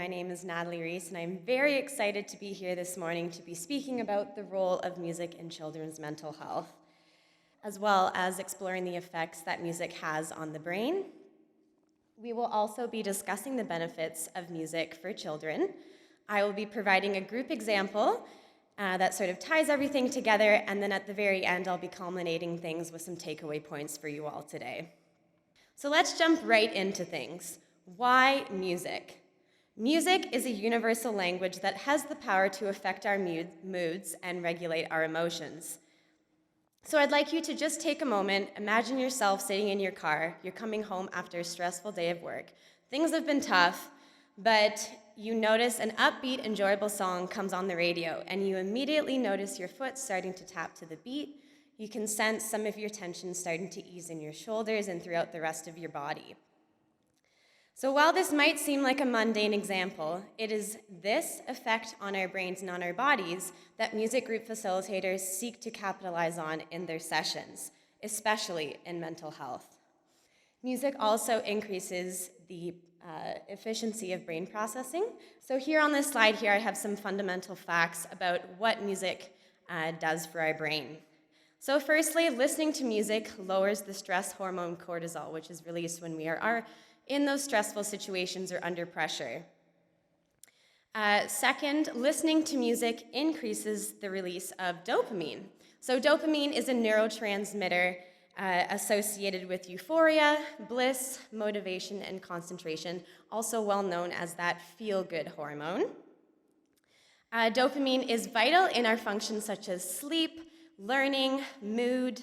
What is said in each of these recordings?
My name is Natalie Reis, and I'm very excited to be here this morning to be speaking about the role of music in children's mental health, as well as exploring the effects that music has on the brain. We will also be discussing the benefits of music for children. I will be providing a group example that sort of ties everything together, and then at the very end, I'll be culminating things with some takeaway points for you all today. So let's jump right into things. Why music? Music is a universal language that has the power to affect our moods and regulate our emotions. So I'd like you to just take a moment, imagine yourself sitting in your car, you're coming home after a stressful day of work. Things have been tough, but you notice an upbeat, enjoyable song comes on the radio, and you immediately notice your foot starting to tap to the beat. You can sense some of your tension starting to ease in your shoulders and throughout the rest of your body. So while this might seem like a mundane example, it is this effect on our brains and on our bodies that music group facilitators seek to capitalize on in their sessions, especially in mental health. Music also increases the efficiency of brain processing. So here on this slide here, I have some fundamental facts about what music does for our brain. So firstly, listening to music lowers the stress hormone cortisol, which is released when we are in those stressful situations or under pressure. Second, listening to music increases the release of dopamine. So dopamine is a neurotransmitter associated with euphoria, bliss, motivation, and concentration, also well known as that feel-good hormone. Dopamine is vital in our functions such as sleep, learning, mood,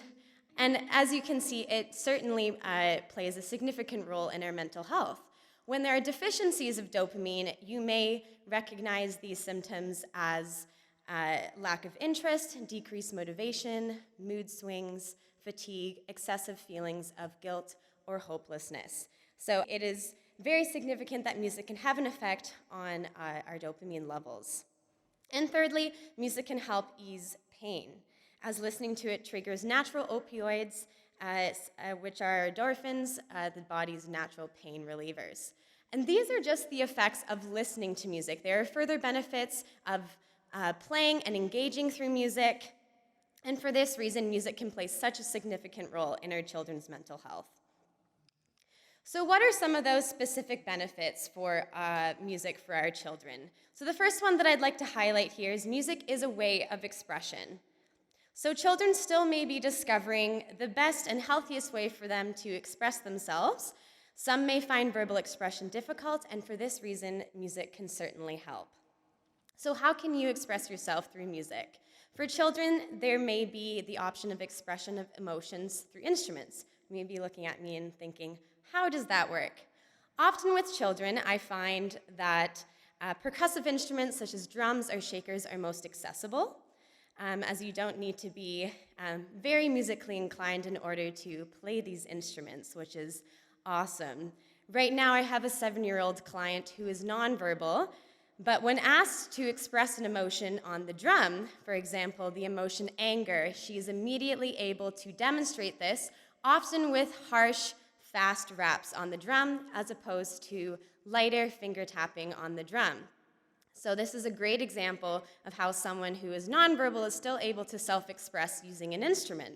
and as you can see, it certainly plays a significant role in our mental health. When there are deficiencies of dopamine, you may recognize these symptoms as lack of interest, decreased motivation, mood swings, fatigue, excessive feelings of guilt or hopelessness. So it is very significant that music can have an effect on our dopamine levels. And thirdly, music can help ease pain, as listening to it triggers natural opioids, which are endorphins, the body's natural pain relievers. And these are just the effects of listening to music. There are further benefits of playing and engaging through music, and for this reason, music can play such a significant role in our children's mental health. So what are some of those specific benefits for music for our children? So the first one that I'd like to highlight here is music is a way of expression. So children still may be discovering the best and healthiest way for them to express themselves. Some may find verbal expression difficult, and for this reason, music can certainly help. So how can you express yourself through music? For children, there may be the option of expression of emotions through instruments. You may be looking at me and thinking, how does that work? Often with children, I find that percussive instruments such as drums or shakers are most accessible, as you don't need to be very musically inclined in order to play these instruments, which is awesome. Right now, I have a 7-year-old client who is nonverbal, but when asked to express an emotion on the drum, for example, the emotion anger, she is immediately able to demonstrate this, often with harsh, fast raps on the drum, as opposed to lighter finger tapping on the drum. So this is a great example of how someone who is nonverbal is still able to self-express using an instrument.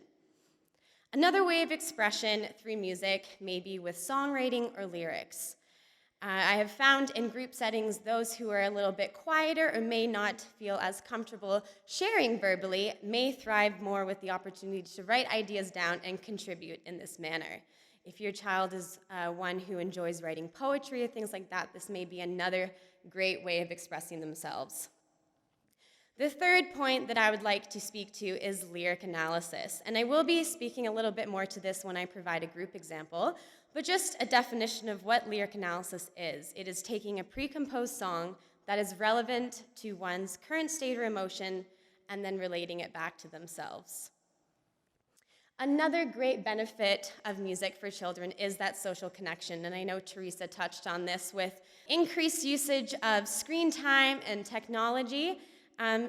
Another way of expression through music may be with songwriting or lyrics. I have found in group settings those who are a little bit quieter or may not feel as comfortable sharing verbally may thrive more with the opportunity to write ideas down and contribute in this manner. If your child is one who enjoys writing poetry or things like that, this may be another great way of expressing themselves. The third point that I would like to speak to is lyric analysis, and I will be speaking a little bit more to this when I provide a group example, but just a definition of what lyric analysis is. It is taking a pre-composed song that is relevant to one's current state or emotion and then relating it back to themselves. Another great benefit of music for children is that social connection, and I know Teresa touched on this with increased usage of screen time and technology.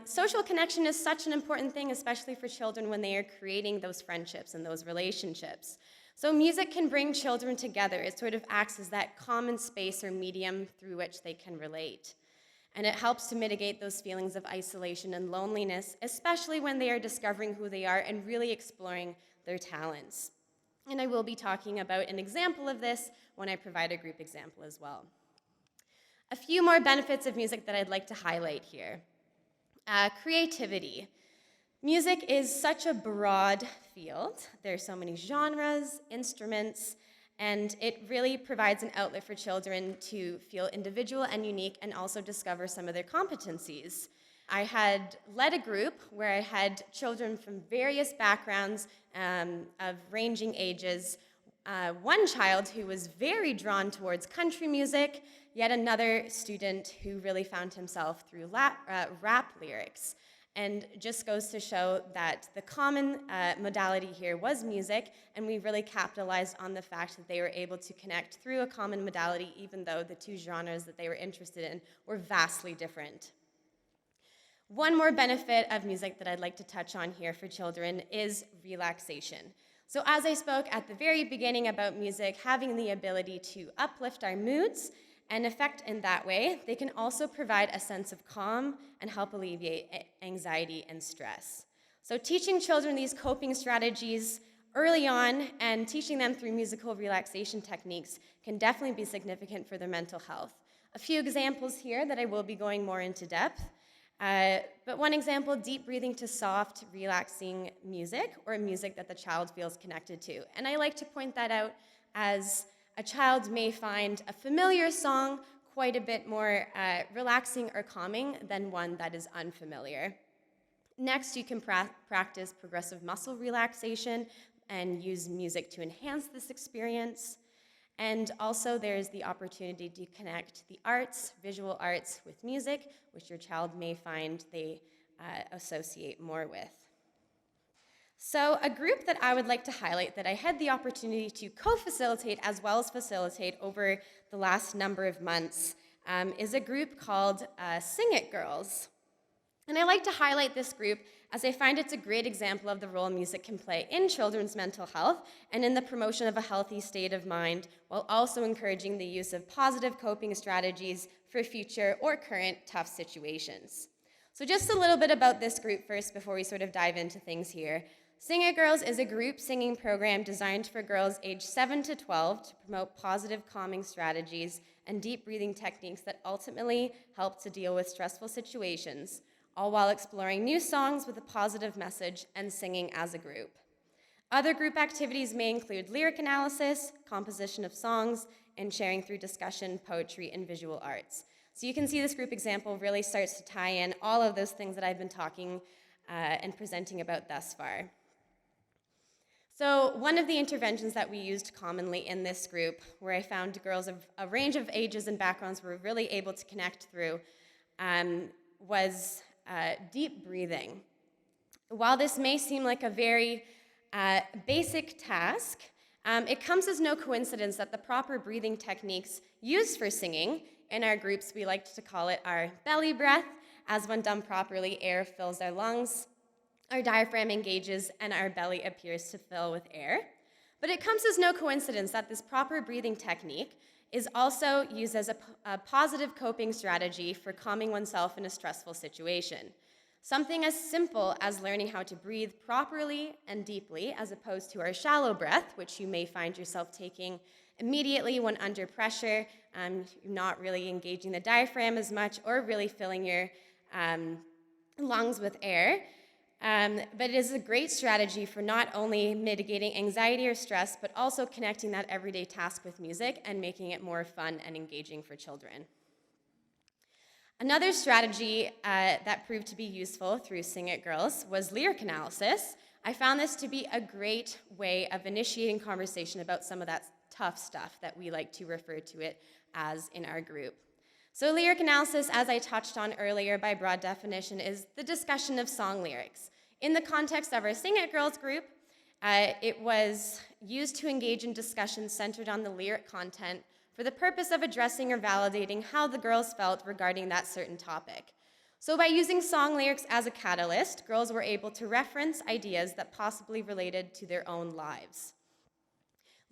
Social connection is such an important thing, especially for children when they are creating those friendships and those relationships. So music can bring children together. It sort of acts as that common space or medium through which they can relate. And it helps to mitigate those feelings of isolation and loneliness, especially when they are discovering who they are and really exploring their talents. And I will be talking about an example of this when I provide a group example as well. A few more benefits of music that I'd like to highlight here. Creativity. Music is such a broad field. There are so many genres, instruments, and it really provides an outlet for children to feel individual and unique and also discover some of their competencies. I had led a group where I had children from various backgrounds of ranging ages. One child who was very drawn towards country music, yet another student who really found himself through rap lyrics. And just goes to show that the common modality here was music, and we really capitalized on the fact that they were able to connect through a common modality, even though the two genres that they were interested in were vastly different. One more benefit of music that I'd like to touch on here for children is relaxation. So as I spoke at the very beginning about music having the ability to uplift our moods and affect in that way, they can also provide a sense of calm and help alleviate anxiety and stress. So teaching children these coping strategies early on and teaching them through musical relaxation techniques can definitely be significant for their mental health. A few examples here that I will be going more into depth. But one example, deep breathing to soft, relaxing music or music that the child feels connected to. And I like to point that out as a child may find a familiar song quite a bit more relaxing or calming than one that is unfamiliar. Next, you can practice progressive muscle relaxation and use music to enhance this experience. And also there's the opportunity to connect the arts, visual arts, with music, which your child may find they associate more with. So a group that I would like to highlight that I had the opportunity to co-facilitate as well as facilitate over the last number of months is a group called Sing It Girls. And I like to highlight this group as I find it's a great example of the role music can play in children's mental health and in the promotion of a healthy state of mind, while also encouraging the use of positive coping strategies for future or current tough situations. So just a little bit about this group first before we sort of dive into things here. Sing It Girls is a group singing program designed for girls aged 7 to 12 to promote positive calming strategies and deep breathing techniques that ultimately help to deal with stressful situations, all while exploring new songs with a positive message and singing as a group. Other group activities may include lyric analysis, composition of songs, and sharing through discussion, poetry, and visual arts. So you can see this group example really starts to tie in all of those things that I've been talking and presenting about thus far. So one of the interventions that we used commonly in this group, where I found girls of a range of ages and backgrounds were really able to connect through, was deep breathing. While this may seem like a very basic task, it comes as no coincidence that the proper breathing techniques used for singing in our groups, we like to call it our belly breath, as when done properly, air fills our lungs, our diaphragm engages, and our belly appears to fill with air. But it comes as no coincidence that this proper breathing technique is also used as a positive coping strategy for calming oneself in a stressful situation. Something as simple as learning how to breathe properly and deeply, as opposed to our shallow breath, which you may find yourself taking immediately when under pressure, not really engaging the diaphragm as much or really filling your lungs with air. But it is a great strategy for not only mitigating anxiety or stress, but also connecting that everyday task with music and making it more fun and engaging for children. Another strategy that proved to be useful through Sing It Girls was lyric analysis. I found this to be a great way of initiating conversation about some of that tough stuff that we like to refer to it as in our group. So lyric analysis, as I touched on earlier by broad definition, is the discussion of song lyrics. In the context of our Sing It Girls group, it was used to engage in discussions centered on the lyric content for the purpose of addressing or validating how the girls felt regarding that certain topic. So by using song lyrics as a catalyst, girls were able to reference ideas that possibly related to their own lives.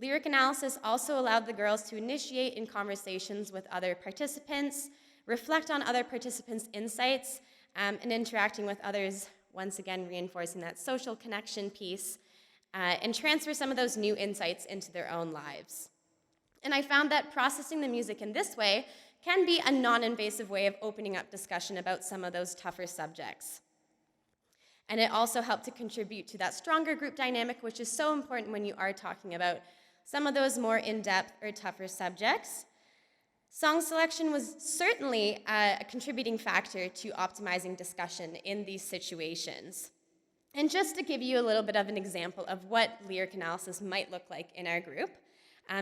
Lyric analysis also allowed the girls to initiate in conversations with other participants, reflect on other participants' insights, and interacting with others, once again reinforcing that social connection piece, and transfer some of those new insights into their own lives. And I found that processing the music in this way can be a non-invasive way of opening up discussion about some of those tougher subjects. And it also helped to contribute to that stronger group dynamic, which is so important when you are talking about some of those more in-depth or tougher subjects. Song selection was certainly a contributing factor to optimizing discussion in these situations. And just to give you a little bit of an example of what lyric analysis might look like in our group,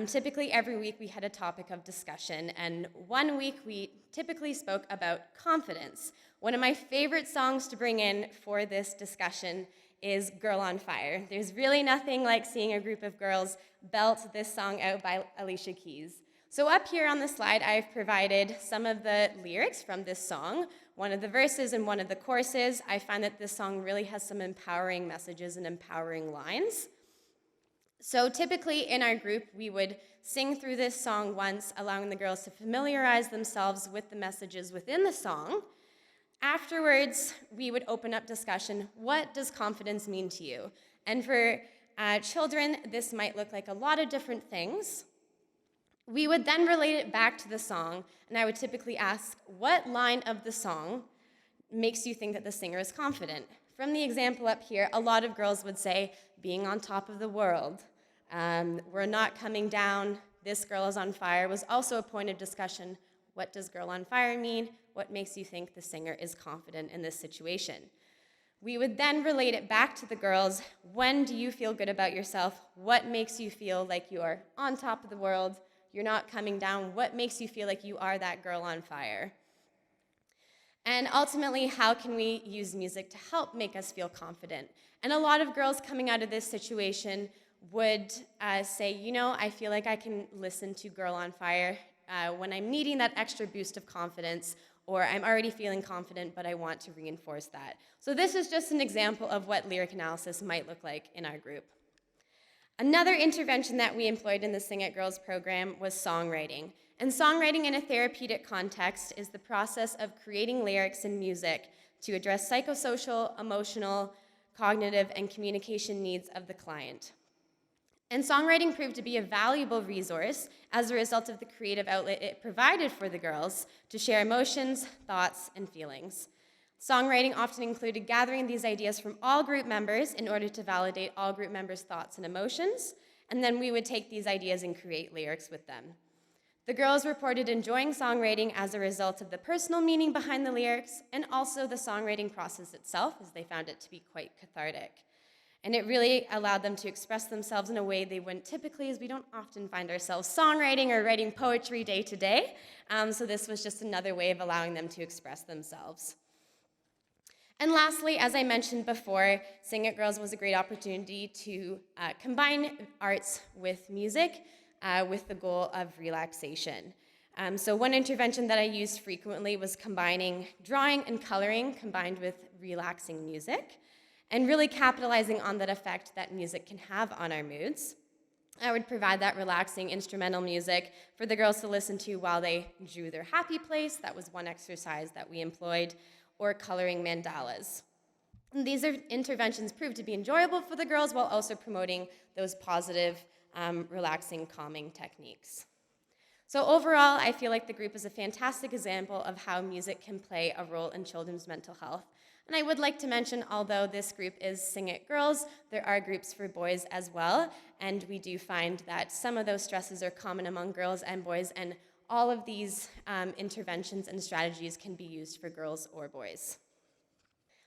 typically every week we had a topic of discussion, and one week we typically spoke about confidence. One of my favorite songs to bring in for this discussion is Girl on Fire. There's really nothing like seeing a group of girls belt this song out by Alicia Keys. So up here on the slide, I've provided some of the lyrics from this song, one of the verses and one of the choruses. I find that this song really has some empowering messages and empowering lines. So typically in our group, we would sing through this song once, allowing the girls to familiarize themselves with the messages within the song. Afterwards, we would open up discussion. What does confidence mean to you? And for children, this might look like a lot of different things. We would then relate it back to the song, and I would typically ask, what line of the song makes you think that the singer is confident? From the example up here, a lot of girls would say, being on top of the world. We're not coming down, this girl is on fire, was also a point of discussion. What does girl on fire mean? What makes you think the singer is confident in this situation? We would then relate it back to the girls. When do you feel good about yourself? What makes you feel like you're on top of the world? You're not coming down. What makes you feel like you are that girl on fire? And ultimately, how can we use music to help make us feel confident? And a lot of girls coming out of this situation would say, you know, I feel like I can listen to Girl on Fire when I'm needing that extra boost of confidence, or I'm already feeling confident, but I want to reinforce that. So this is just an example of what lyric analysis might look like in our group. Another intervention that we employed in the Sing It Girls program was songwriting. And songwriting in a therapeutic context is the process of creating lyrics and music to address psychosocial, emotional, cognitive, and communication needs of the client. And songwriting proved to be a valuable resource as a result of the creative outlet it provided for the girls to share emotions, thoughts, and feelings. Songwriting often included gathering these ideas from all group members in order to validate all group members' thoughts and emotions, and then we would take these ideas and create lyrics with them. The girls reported enjoying songwriting as a result of the personal meaning behind the lyrics and also the songwriting process itself, as they found it to be quite cathartic. And it really allowed them to express themselves in a way they wouldn't typically, as we don't often find ourselves songwriting or writing poetry day to day. So this was just another way of allowing them to express themselves. And lastly, as I mentioned before, Sing It Girls was a great opportunity to combine arts with music with the goal of relaxation. So one intervention that I used frequently was combining drawing and coloring combined with relaxing music, and really capitalizing on that effect that music can have on our moods. I would provide that relaxing instrumental music for the girls to listen to while they drew their happy place. That was one exercise that we employed, or coloring mandalas. And these interventions proved to be enjoyable for the girls while also promoting those positive, relaxing, calming techniques. So overall, I feel like the group is a fantastic example of how music can play a role in children's mental health. And I would like to mention, although this group is Sing It Girls, there are groups for boys as well, and we do find that some of those stresses are common among girls and boys, and all of these interventions and strategies can be used for girls or boys.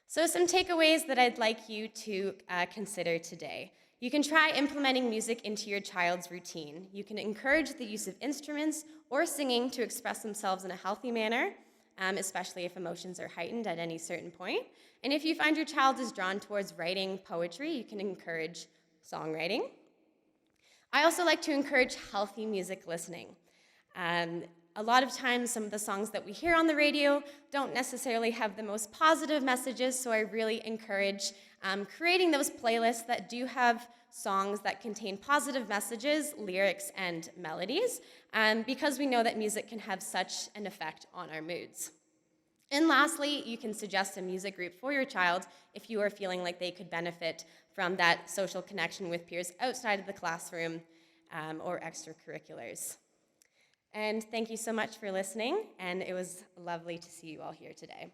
So some takeaways that I'd like you to consider today. You can try implementing music into your child's routine. You can encourage the use of instruments or singing to express themselves in a healthy manner, especially if emotions are heightened at any certain point. And if you find your child is drawn towards writing poetry, you can encourage songwriting. I also like to encourage healthy music listening. A lot of times, some of the songs that we hear on the radio don't necessarily have the most positive messages, so I really encourage creating those playlists that do have songs that contain positive messages, lyrics, and melodies, because we know that music can have such an effect on our moods. And lastly, you can suggest a music group for your child if you are feeling like they could benefit from that social connection with peers outside of the classroom or extracurriculars. And thank you so much for listening, and it was lovely to see you all here today.